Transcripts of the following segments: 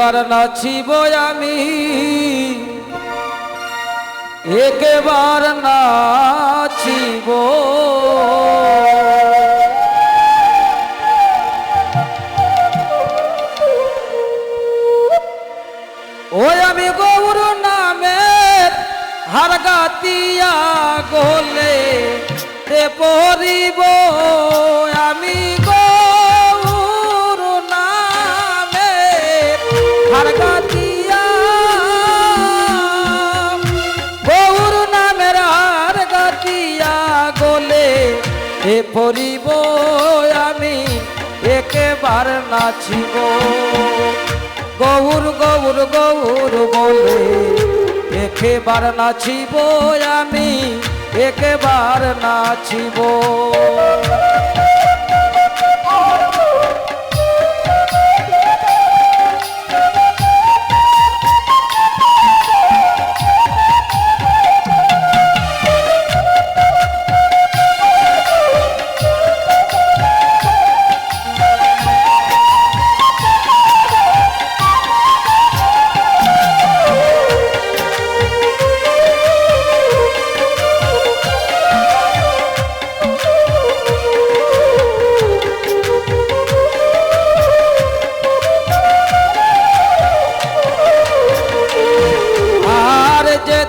একেবার নাচিব আমি, একেবার নাচিব। ওই আমি গৌর নামের হারগাতিয়া গোলে তে পরিব, আমি গৌর নামের হারগাতিয়া, গৌর নামের হারগাতিয়া গোলে তে পরিব, আমি একেবার নাচিব। গৌর গৌর গৌর বলে একেবার নাচিব আমি, একেবার নাচিব।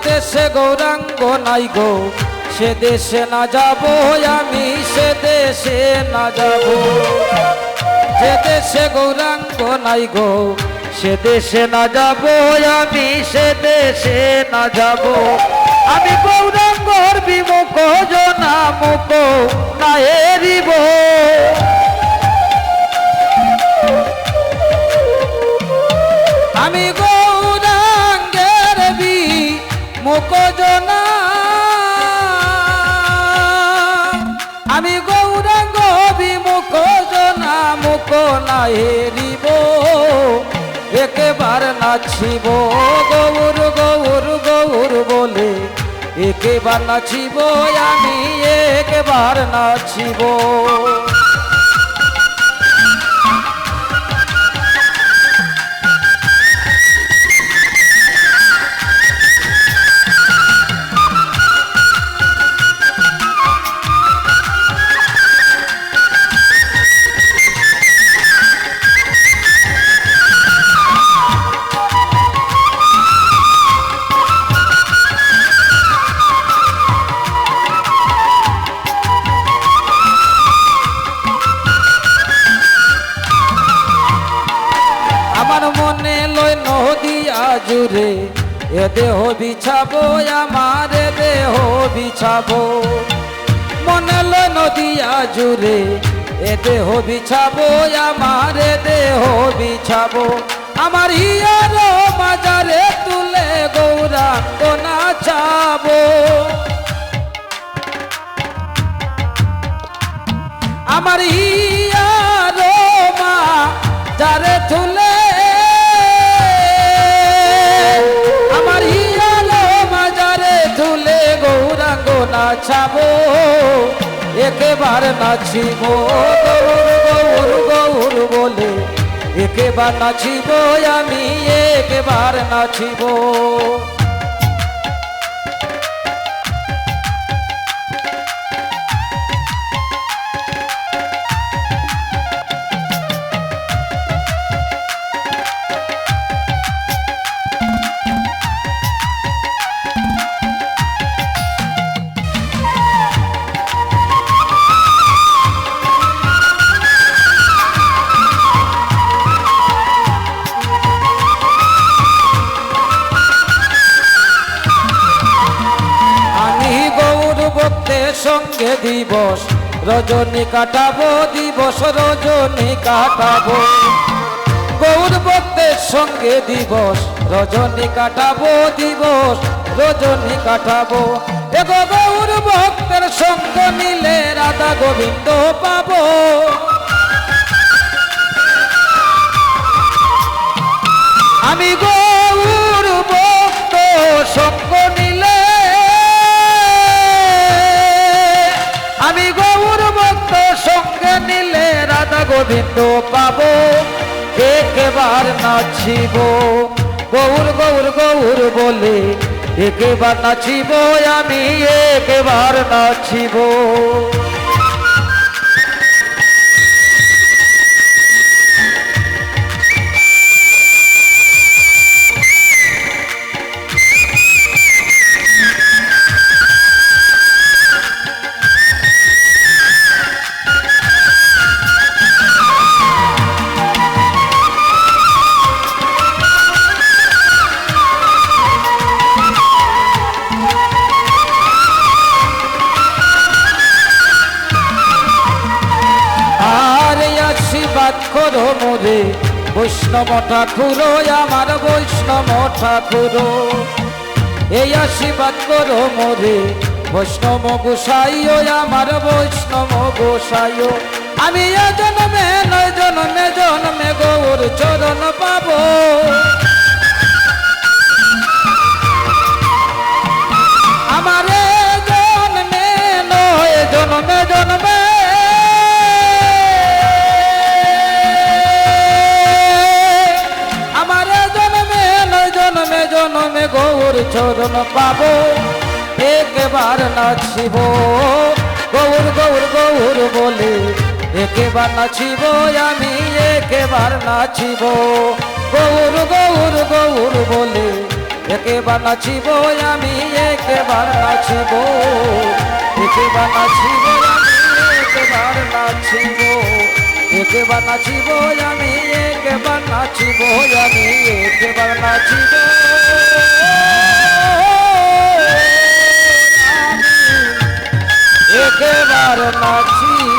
দেশে গৌরাঙ্গ নাই গো, সে দেশে না যাব আমি, সে দেশে না যাব। যে দেশে গৌরাঙ্গ নাই গো, সে দেশে না যাব আমি, সে দেশে না যাব। আমি গৌরাঙ্গর বিমুখ জনা মুখ না এরিব, আমি গৌরাঙ্গের বিমুখ জনা, আমি গৌরাঙ্গ বিমুখ জনা মুখ না এরিব, একেবার নাচিব। গৌর গৌর গৌর বলে একেবার নাচিব আমি, একেবার নাচিব। আমার মনে লয় নদিয়া জুড়ে এ দেহ বিছাবো, আমার দেহ বিছাবো। মনে লয় নদিয়া জুড়ে এ দেহ বিছাবো, আমার দেহ বিছাবো। আমার হিয়ার মাজারে তুলে গৌরাঙ্গ নাচাবো, আমার হিয়ার মাজারে তুলে, আমার হিয়ার মাজারে তুলে গৌরাঙ্গ নাচাবো, একেবার নাচিব। গৌর গৌর গৌর বলে একেবার নাচিব আমি, একেবার নাচিব। সঙ্গে দিবস রজনী কাটাবো, দিবস রজনী কাটাবো। গৌর ভক্তের সঙ্গে দিবস রজনী কাটাবো, দিবস রজনী কাটাবো। এগো গৌর ভক্তের সঙ্গ নিলে রাধা গোবিন্দ পাবো, আমি গৌর ভক্ত সঙ্গ নিলে, আমি গৌর ভক্ত সঙ্গে নিলে রাধা গোবিন্দ পাবো, একেবার নাচিব গৌর গৌর গৌর বলে একেবার নাচিব আমি একেবার নাচিব আশীর্বাদ করো মোরে বৈষ্ণব ঠাকুর আমার বৈষ্ণব ঠাকুর এই আশীর্বাদ করো মোরে বৈষ্ণব গোসাই আমার বৈষ্ণব গোসাই আমি এ জন্মে নয় জন্মে জন্মে গৌর চরণ পাবো আমার এ জন্মে নয় জন্মে জন্মে জন্মে গৌর চরণ পাবো একেবার নাচিব গৌর গৌর গৌর বলে একেবার নাচিব আমি একেবার নাচিব গৌর গৌর গৌর বলে একেবার নাচিব আমি একেবার নাচিব একেবার নাচিব আমি একেবার নাচিব একেবার নাচিব আমি একেবার নাচিব আমি একেবার নাচিব একেবার নাচিব